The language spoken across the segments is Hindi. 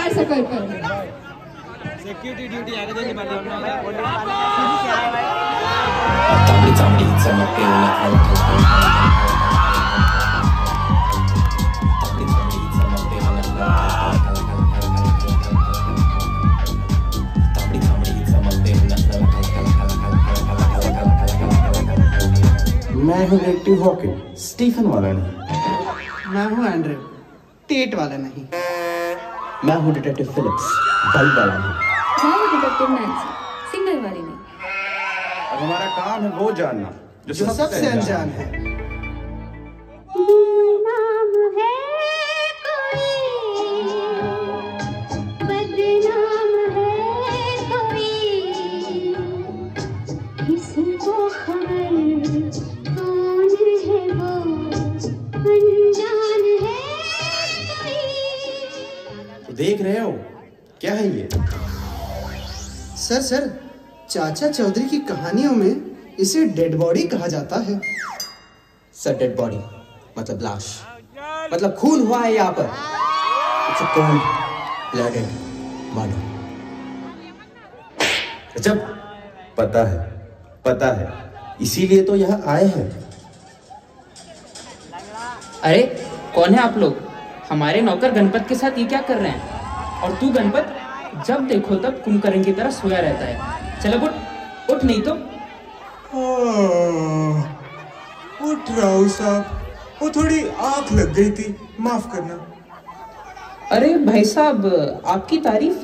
बाहर से कर सिक्योरिटी ड्यूटी आगे देने वाले मैं हूँ डिटेक्टिव हॉकिंग, स्टीफन वाला नहीं। मैं हूँ एंड्रयू, टेट वाला नहीं। मैं हूँ डिटेक्टिव फिलिप्स, बल्ब वाला नहीं। मैं हूँ डिटेक्टिव नैन्सी, सिग्नल वाली नहीं। अब हमारा काम है वो जानना जो सबसे अनजान है। देख रहे हो क्या है ये? सर चाचा चौधरी की कहानियों में इसे डेड बॉडी कहा जाता है। सर डेड बॉडी मतलब लाश, मतलब खून हुआ है यहाँ पर। It's a cold blooded murder. जब पता है, इसीलिए तो यहाँ आए हैं। अरे कौन है आप लोग? हमारे नौकर गणपत के साथ ये क्या कर रहे हैं? और तू गणपत जब देखो तब कुंभकर्ण की तरह सोया रहता है। चलो उठ नहीं तो। उठ रहा हूँ साहब, वो थोड़ी आंख लग गई थी, माफ करना। अरे भाई साहब, आपकी तारीफ?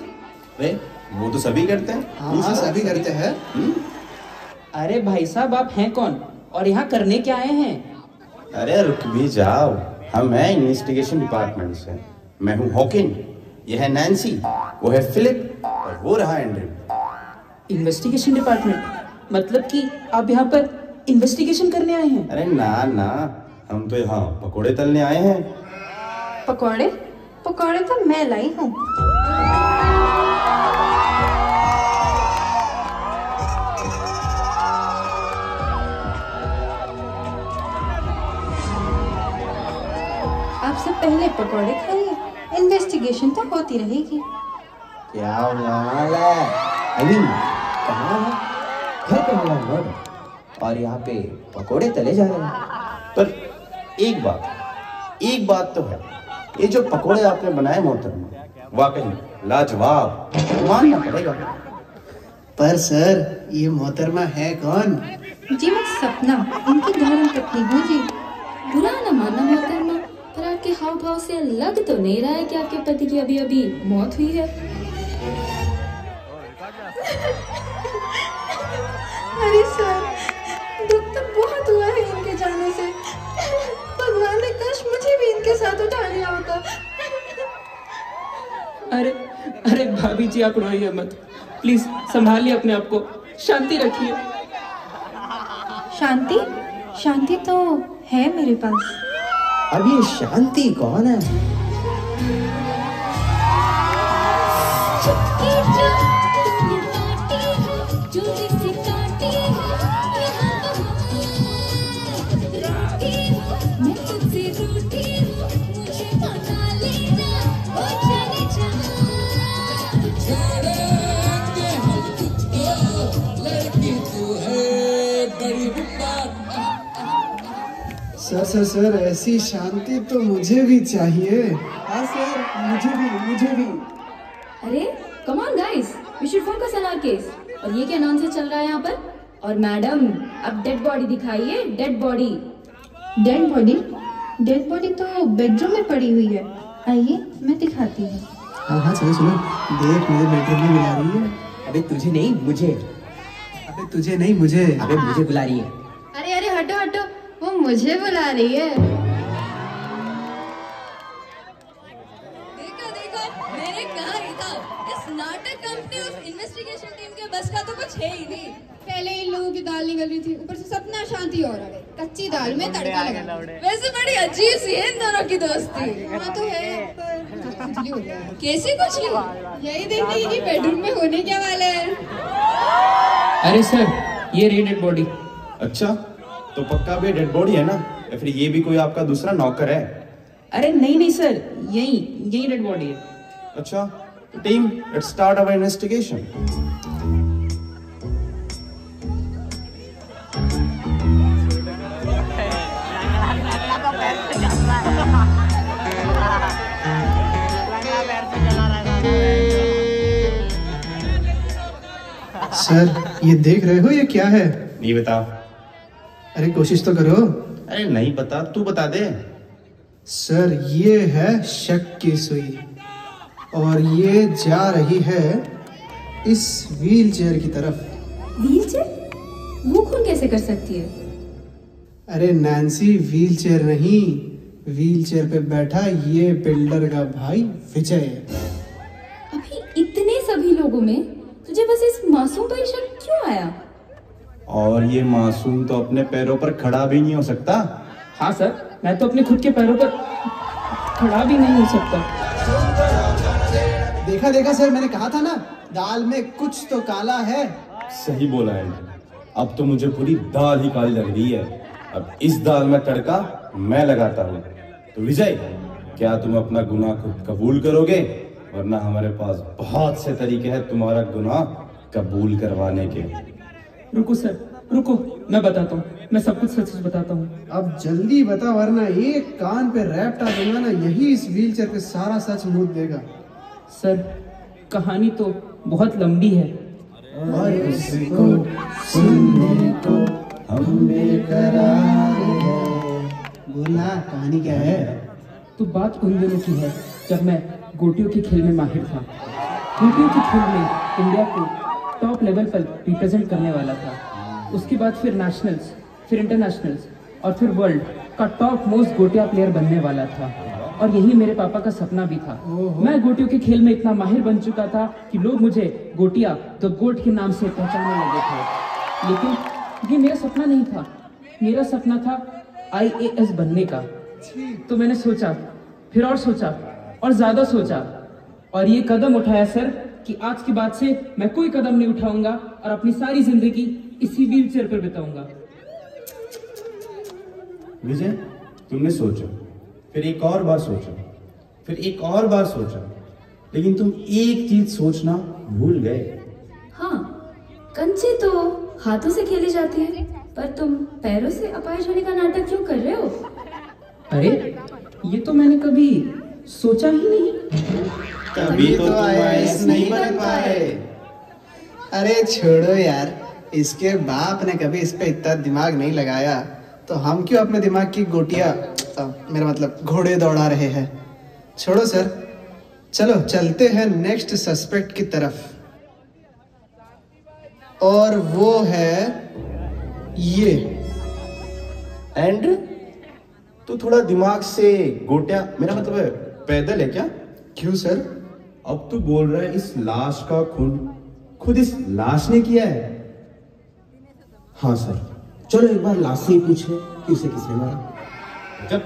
अरे वो तो सभी करते हैं। हाँ सभी करते हैं। अरे भाई साहब, आप हैं कौन और यहाँ करने क्या आए हैं? अरे रुक भी जाओ, हम हैं इन्वेस्टिगेशन डिपार्टमेंट से। मैं हूँ हॉकिन, यह है नैन्सी, वो है फिलिप और वो रहा एंड्रयू। इन्वेस्टिगेशन डिपार्टमेंट मतलब कि आप यहाँ पर इन्वेस्टिगेशन करने आए हैं? अरे ना, हम तो यहाँ पकोड़े तलने आए हैं। पकौड़े तो मैं लाई हूँ। आपसे पहले पकौड़े खाइए, इन्वेस्टिगेशन तो होती रहेगी। क्या माल है? कहाँ है? घर पे हुआ मर्डर और यहाँ पे पकोड़े तले जा रहे हैं। पर एक बात तो है, ये जो पकोड़े आपने बनाए मोहतरमा, वाकई लाजवाब, मानना पड़ेगा। पर सर ये मोहतरमा है कौन? जी मैं सपना, इनकी धर्म पत्नी हूँ जी। बुरा न मानना मोहतरमा, पर आपके हाव भाव से लग तो नहीं रहा है कि आपके पति की अभी अभी मौत हुई है। अरे सर, दुख तो बहुत हुआ है इनके जाने से। भगवान ने काश मुझे भी इनके साथ उठा लिया होता। अरे भाभी जी, आप रोइए मत प्लीज, संभालिए अपने आप को, शांति रखिए। शांति तो है मेरे पास। अब ये शांति कौन है? सर ऐसी शांति तो मुझे भी चाहिए। हाँ सर, मुझे भी। अरे come on guys, we should focus on our case. और ये क्या नॉनसेंस चल रहा है यहाँ पर? और मैडम, अब डेड बॉडी दिखाइए, डेड बॉडी तो बेडरूम में पड़ी हुई है। आइए मैं दिखाती हूँ। हाँ सुनो, देख मेरे बेडरूम में बुला रही है। अबे तुझे नहीं मुझे। अबे तुझे नहीं मुझे। अबे मुझे बुला रही है। अरे हटो, वो मुझे बुला रही है। देखो मैंने कहा ही था, इस नाटक कंपनी और इन्वेस्टिगेशन टीम के बस का तो कुछ है ही नहीं। पहले इन लोगों की दाल निकल रही थी, ऊपर से सपना शांति और आ गई। कच्ची दाल में तड़का लगा। वैसे बड़ी अजीब सी है इन दोनों की दोस्ती। हाँ तो है, पर कुचली हो गया। कैसी कुचली? यही देखने की बेडरूम में होने क्या वाला है। अरे सर, ये रही डेड बॉडी। अच्छा, तो पक्का भी डेड बॉडी है ना, या फिर ये भी कोई आपका दूसरा नौकर है? अरे नहीं सर, यही डेड बॉडी है। अच्छा, Team, let's start our investigation. Sir, ये देख रहे हो ये क्या है? नहीं बता। अरे कोशिश तो करो। अरे नहीं पता, तू बता दे। सर, ये है शक की सुई और ये जा रही है इस व्हील चेयर की तरफ। Wheel chair? वो खून कैसे कर सकती है? अरे नैन्सी, व्हील चेयर नहीं, व्हील चेयर पे बैठा ये बिल्डर का भाई विजय है। अभी इतने सभी लोगों में तुझे बस इस मासूम पर शक क्यों आया? और ये मासूम तो अपने पैरों पर खड़ा भी नहीं हो सकता। हाँ सर, मैं तो अपने खुद के पैरों पर खड़ा भी नहीं हो सकता। देखा देखा सर, मैंने कहा था ना, दाल में कुछ तो काला है। सही बोला है। अब तो मुझे पूरी दाल ही काली लग रही है। अब इस दाल में तड़का मैं लगाता हूँ। तो विजय, क्या तुम अपना गुनाह खुद कबूल करोगे? वरना हमारे पास बहुत से तरीके हैं तुम्हारा गुनाह कबूल करवाने के। रुको सर, रुको, मैं बताता हूँ, मैं सब कुछ सच सच बताता हूँ। अब जल्दी बता, वरना एक कान पे रैप टाक दूंगा ना, यही इस व्हील चेयर पे सारा सच मूत देगा। सर, कहानी तो बहुत लंबी है और उसको सुनने को हम बेकरार हैं। बोला, कहानी क्या है? तो बात उन दिनों की है जब मैं गोटियों के खेल में माहिर था। गोटियों के खेल में इंडिया को टॉप लेवल पर रिप्रेजेंट करने वाला था। उसके बाद फिर नेशनल्स, फिर इंटरनेशनल्स और फिर वर्ल्ड का टॉप मोस्ट गोटिया प्लेयर बनने वाला था। और यही मेरे पापा का सपना भी था। मैं गोटियों के खेल में इतना माहिर बन चुका था कि लोग मुझे गोटिया द गोट के नाम से पहचानने लगे थे। लेकिन ये मेरा सपना नहीं था। मेरा सपना था IAS बनने का। तो मैंने सोचा, फिर और सोचा और ज्यादा सोचा और ये कदम उठाया सर कि आज के बाद से मैं कोई कदम नहीं उठाऊंगा और अपनी सारी जिंदगी इसी व्हील चेयर पर बिताऊंगा। विजय, तुमने सोचा, फिर एक और बार सोचा, फिर एक और बार सोचा, लेकिन तुम एक चीज सोचना भूल गए। हाँ, कंचे तो हाथों से खेली जाती है, पर तुम पैरों से अपाहिज होने का नाटक क्यों कर रहे हो? अरे, ये तो मैंने कभी सोचा ही नहीं। कभी तो IAS नहीं बन पाए। अरे छोड़ो यार, इसके बाप ने कभी इस पे इतना दिमाग नहीं लगाया, तो हम क्यों अपने दिमाग की गोटियां, मेरा मतलब घोड़े दौड़ा रहे हैं। छोड़ो सर, चलो चलते हैं नेक्स्ट सस्पेक्ट की तरफ। और वो है ये एंड्रू, तू थोड़ा दिमाग से गोटिया, मेरा मतलब है पैदल है क्या? क्यों सर? अब तू बोल रहा है इस लाश का खून खुद इस लाश ने किया है? हाँ सर, चलो एक बार लाश से ही पूछे कि उसे किसने मारा। जब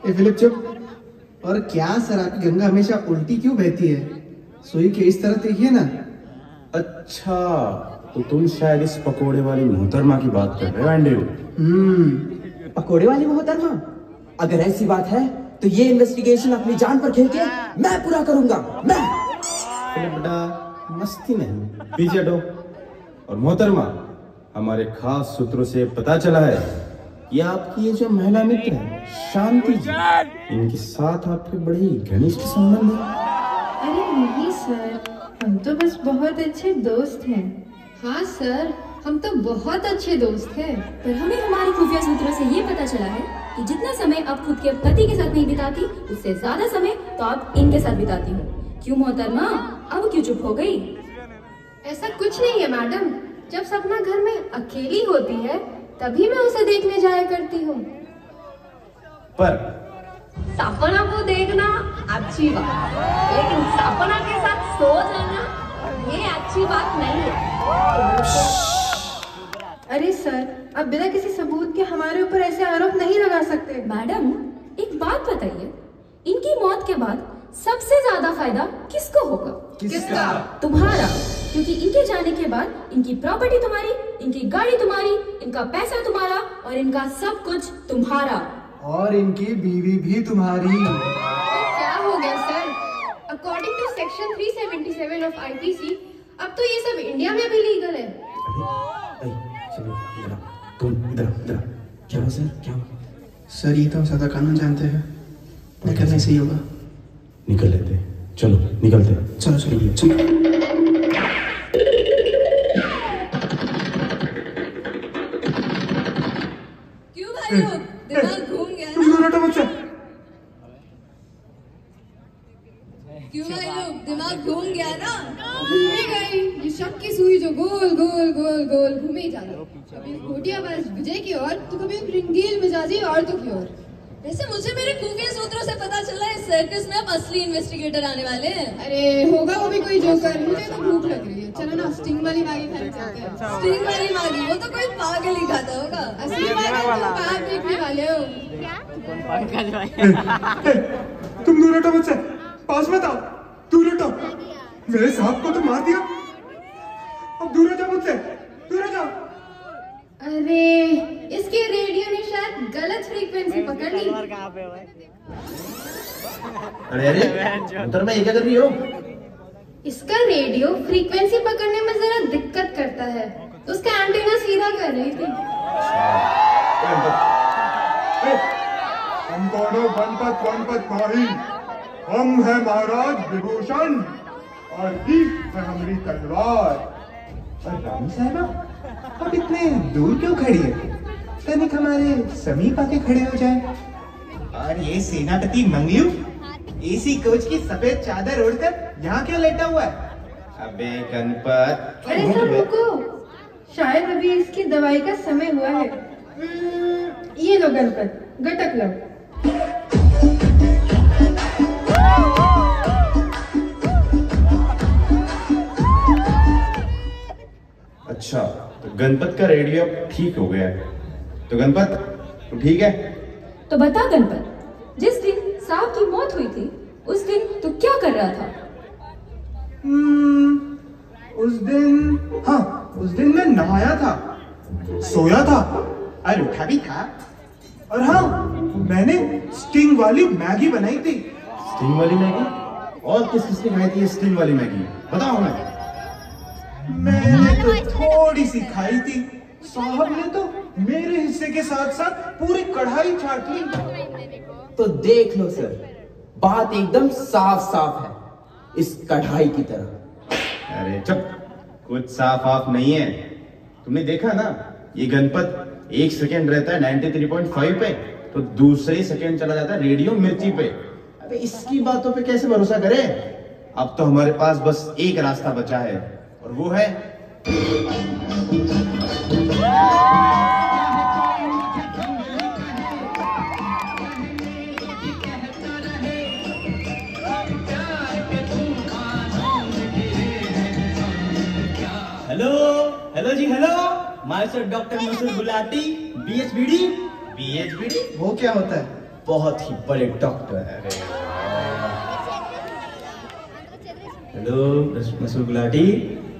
ए फिलिप चुप। और क्या सर, आपकी गंगा हमेशा उल्टी क्यों बहती है? सुई के इस तरह देखिए ना। अच्छा, तो तुम शायद इस पकोड़े वाली मोहतरमा की बात कर रहे हो एंड्रू। पकोड़े वाली मोहतरमा? अगर ऐसी बात है तो ये इन्वेस्टिगेशन अपनी जान पर खेल के मैं पूरा करूंगा। मैं बेटा, मस्ती नहीं, पीछे हटो। और मोहतरमा, हमारे खास सूत्रों से पता चला है कि आपकी ये जो महिला मित्र है शांति जी, इनके साथ आपके बड़े ही घनिष्ठ संबंध है। अरे नहीं सर, हम तो बस बहुत अच्छे दोस्त हैं। हाँ सर, हम तो बहुत अच्छे दोस्त हैं। पर हमें हमारे खुफिया सूत्रों से ये पता चला है कि जितना समय आप खुद के पति के साथ नहीं बिताती, उससे ज्यादा समय तो आप इनके साथ बिताती हो। क्यों मोहतरमा, अब क्यों चुप हो गई? ऐसा कुछ नहीं है मैडम, जब सपना घर में अकेली होती है तभी मैं उसे देखने जाया करती हूँ। पर सपना को देखना अच्छी बात, लेकिन सपना के साथ सो जाना ये अच्छी बात नहीं है। अरे सर, आप बिना किसी सबूत के हमारे ऊपर ऐसे आरोप नहीं लगा सकते। मैडम, एक बात बताइए, इनकी मौत के बाद सबसे ज्यादा फायदा किसको होगा? किसका? तुम्हारा, क्योंकि इनके जाने के बाद इनकी प्रॉपर्टी तुम्हारी, इनकी गाड़ी तुम्हारी, इनका पैसा तुम्हारा और इनका सब कुछ तुम्हारा। और इनकी बीवी भी तुम्हारी। तो क्या हो गया sir, according to section 377 of IPC अब तो ये सब इंडिया में भी लीगल है। तुम इधर क्या हो सर, क्या हो? सर ये तो सादा कानून जानते हैं, निकलना ही सही होगा। निकल लेते हैं, चलो निकलते हैं। चलो चलो चलो। क्यों भाई लोग दिमाग घूम गया तुम ना? दोनों बच्चा क्यों भाई लोग दिमाग घूम गया ना? घूमी गई ये शक की सुई जो गोल गोल गोल गोल घूमी जा रही, कभी घोटियाबाज विजय की ओर तो कभी रंगील मिजाजी औरतों की ओर। वैसे मुझे मेरे खुफिया सूत्रों से पता चला इस सर्कस में अब असली इन्वेस्टिगेटर आने वाले हैं। अरे होगा वो भी कोई जोकर। मुझे तो भूख लग रही है, चलो ना स्टिंग वाली मैगी खाने चलते हैं। स्टिंग वाली मागी वो तो कोई पागल ही खाता होगा। असली पागल तुम बाहर देखने वाले हो। तुम दोनों तो बच्चा पास मत आओ, दूर हटो। मेरे साहब को तो मार दिया, अब दूर हो जाओ मुझसे, दूर हो जाओ। अरे इसके रेडियो ने शायद गलत फ्रीक्वेंसी पकड़ ली। अरे मैं ये क्या कर रही हो? इसका रेडियो फ्रीक्वेंसी पकड़ने में जरा दिक्कत करता है, तो उसका एंटीना सीधा कर रही थी। हम दोनों गणपत नहीं, हम है महाराज विभूषण और तीर है हमारी तलवार। और रानी साहबा आप इतने दूर क्यों खड़ी है? तनिक हमारे समीप आके खड़े हो जाए। और ये सेनापति मंगलू एसी कोच की सफेद चादर ओढ़कर यहाँ क्यों लेटा हुआ है? अबे गणपत, अरे सब रुको, शायद अभी इसकी दवाई का समय हुआ है। ये लो गणपत, गटक लो। अच्छा तो गणपत का रेडियो ठीक हो गया है। तो गणपत तो ठीक है? तो बता गणपत, जिस दिन साहब की मौत हुई थी उस दिन तू क्या कर रहा था? उस दिन मैं नहाया था, सोया था और उठा भी था। और हाँ, मैंने स्टिंग वाली मैगी बनाई थी। स्टिंग वाली मैगी? और किस किसने खाई थी स्टिंग वाली मैगी? बताओ मैं। मैंने तो थोड़ी सी खाई थी, साहब ने तो मेरे हिस्से के साथ साथ पूरी कढ़ाई चाट ली। तो देख लो सर, बात एकदम साफ साफ है, इस कढ़ाई की तरह। अरे चुप, कुछ साफ आफ नहीं है। तुमने देखा ना, ये गणपत 1 सेकेंड रहता है 93.5 पे, तो दूसरे सेकेंड चला जाता है रेडियो मिर्ची पे। अबे इसकी बातों पे कैसे भरोसा करें? अब तो हमारे पास बस एक रास्ता बचा है, और वो है hello ji, hello. My sir doctor Masoor Gulati, बीएचबीडी। बीएचबीडी? वो क्या होता है? बहुत ही बड़े डॉक्टर है। हेलो मसूर गुलाटी,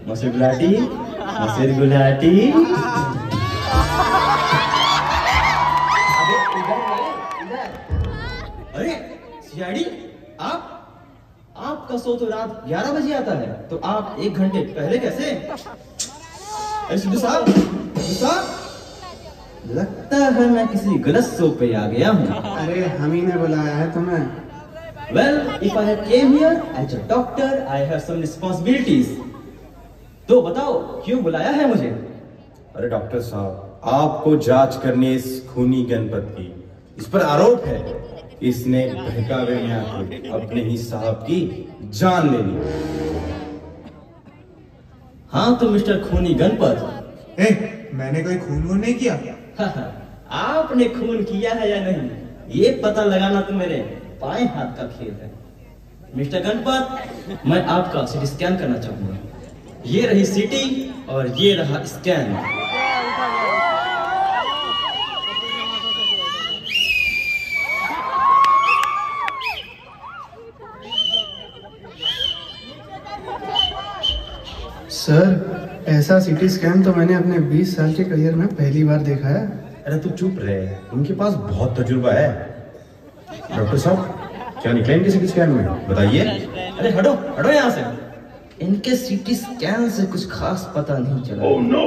मसूर गुलाटी, मसूर गुलाटी। अरे सीआईडी, आपका शो तो रात 11 बजे आता है, तो आप 1 घंटे पहले कैसे? अरे सिद्धू साहब, लगता है मैं किसी गलत शो पे आ गया हूँ। अरे हम ही ने बुलाया है तुम्हें। Well, if I have came here as a doctor, I have some responsibilities. तो बताओ क्यों बुलाया है मुझे? अरे डॉक्टर साहब, आपको जांच करनी है इस खूनी गणपत की। इस पर आरोप है इसने बहकावे में आके अपने ही साहब की जान ले ली। हाँ तो मिस्टर खूनी गणपत, मैंने कोई खून वून नहीं किया। आपने खून किया है या नहीं, ये पता लगाना तो मेरे बाएं हाथ का खेल है। मिस्टर गणपत, मैं आपका सीटी स्कैन करना चाहूंगा। ये रही सीटी और ये रहा स्कैन। सर ऐसा सीटी स्कैन तो मैंने अपने 20 साल के करियर में पहली बार देखा है। अरे तू चुप रहे, उनके पास बहुत तजुर्बा है। डॉक्टर साहब क्या निकला इनके सीटी स्कैन में, बताइए। अरे हटो हटो यहाँ से। इनके सीटी स्कैन से कुछ खास पता नहीं चला। Oh no!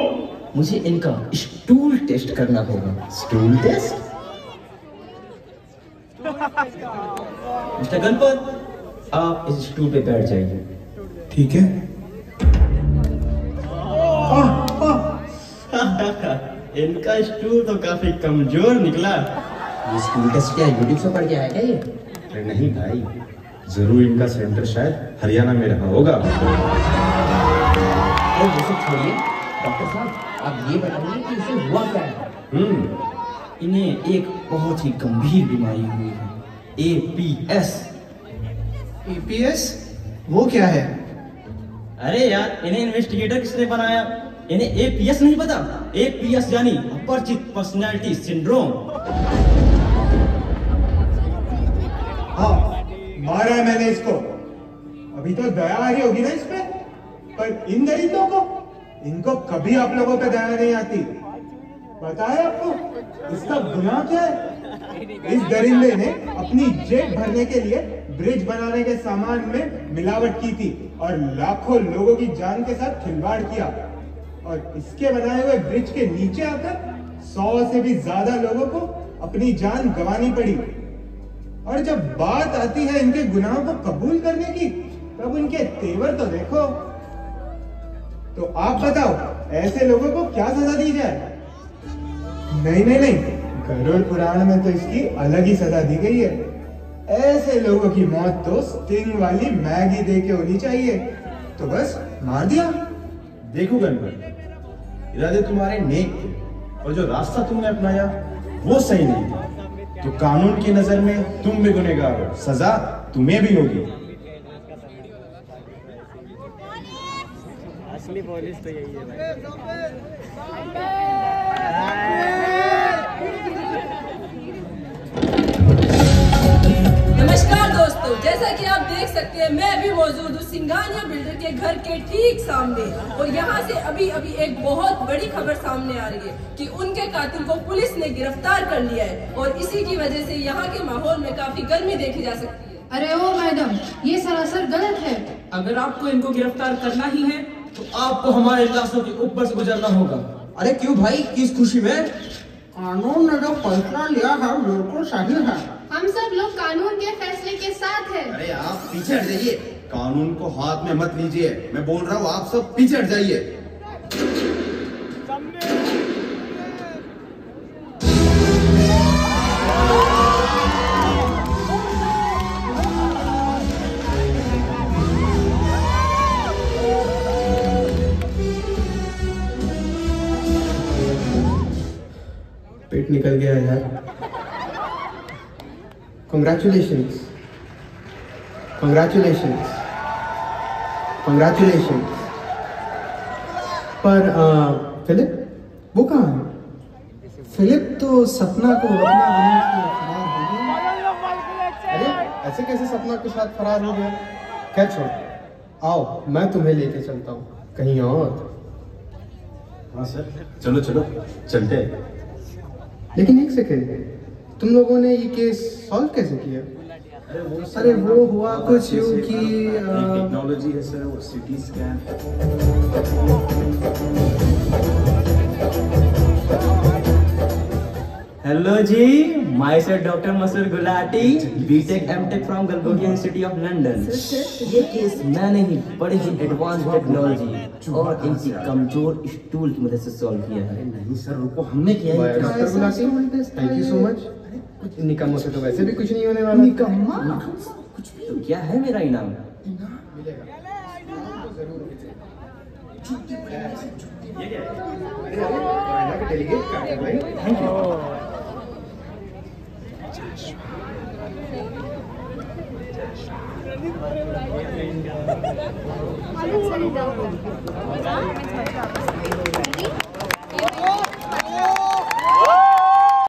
मुझे इनका स्टूल टेस्ट करना होगा। Stool test? मिस्टर गणपत, आप इस स्टूल पे बैठ जाइए। ठीक है। इनका स्टूल तो काफी कमजोर निकला। ये स्कूल टेस्ट क्या यूट्यूब से पढ़ के आया क्या ये? अरे नहीं भाई, जरूर इनका सेंटर शायद हरियाणा में रहा होगा। अरे वो सब छोड़िए, डॉक्टर साहब आप ये बताइए कि इसे हुआ क्या है? इन्हें एक बहुत ही गंभीर बीमारी हुई है, APS। EPS? वो क्या है? अरे यार, इन्हें इन्वेस्टिगेटर किसने बनाया? इन्हें APS नहीं पता? APS यानी अपरिचित पर्सनैलिटी सिंड्रोम। हाँ, मारा है मैंने इसको। अभी तो दया आ रही होगी ना इस पे, पर इन दरिंदों को, इनको कभी आप लोगों पे दया नहीं आती। बताया आपको इसका गुनाह क्या है? इस दरिंदे ने अपनी जेब भरने के लिए ब्रिज बनाने के सामान में मिलावट की थी और लाखों लोगों की जान के साथ खिलवाड़ किया, और इसके बनाए हुए ब्रिज के नीचे आकर 100 से भी ज्यादा लोगों को अपनी जान गंवानी पड़ी। और जब बात आती है इनके गुनाहों को कबूल करने की, तब उनके तेवर तो देखो। तो आप बताओ, ऐसे लोगों को क्या सजा दी जाए? नहीं नहीं नहीं, गरुड़ पुराण में तो इसकी अलग ही सजा दी गई है। ऐसे लोगों की मौत तो स्टिंग वाली मैगी दे के होनी चाहिए। तो बस मार दिया। देखो गणपत, इरादे तुम्हारे नेक थे, और जो रास्ता तुमने अपनाया वो सही नहीं था। तो कानून की नजर में तुम भी गुनहगार हो, सजा तुम्हें भी होगी। असली पुलिस तो यही है भाई। नमस्कार दोस्तों, जैसा कि आप देख सकते हैं मैं अभी मौजूद हूँ सिंघानिया बिल्डर के घर के ठीक सामने, और यहाँ से अभी अभी एक बहुत बड़ी खबर सामने आ रही है कि उनके कातिल को पुलिस ने गिरफ्तार कर लिया है, और इसी की वजह से यहाँ के माहौल में काफी गर्मी देखी जा सकती है। अरे ओ मैडम, ये सरासर गलत है। अगर आपको इनको गिरफ्तार करना ही है तो आपको हमारे लाशों के ऊपर से गुजरना होगा। अरे क्यों भाई, किस खुशी में? कानून ने जो फैसला लिया है बिल्कुल सही है। हम सब लोग कानून के फैसले के साथ हैं। अरे आप पीछे हट जाइए, कानून को हाथ में मत लीजिए। मैं बोल रहा हूँ, आप सब पीछे हट जाइए। पेट निकल गया यार। Congratulations. Congratulations. Congratulations. पर फिलिप, वो कहाँ है? फिलिप तो सपना को अपना बना के फरार हो गया। अरे ऐसे कैसे सपना के साथ फरार हो गया? खैर छोड़, आओ मैं तुम्हें लेके चलता हूँ कहीं और। हाँ सर, चलो चलो चलते हैं। लेकिन एक सेकेंड, तुम लोगों ने ये केस सॉल्व कैसे किया? अरे वो हुआ कुछ यूं कि टेक्नोलॉजी है सर, वो city scan. Hello ji, myself doctor Masoor Gulati, BTech MTech from Galgotia university of London. ये केस मैंने ही बड़ी ही एडवांस टेक्नोलॉजी और इनकी कमजोर स्टूल की मदद से सॉल्व किया है। नहीं सर रुको, हमने किया है। Doctor Gulati, thank you so much. निकम्मों से तो वैसे भी कुछ नहीं होने वाला। निकम्मा? कुछ भी तो क्या है मेरा इनाम? Thank you. मालूम चली जाओ।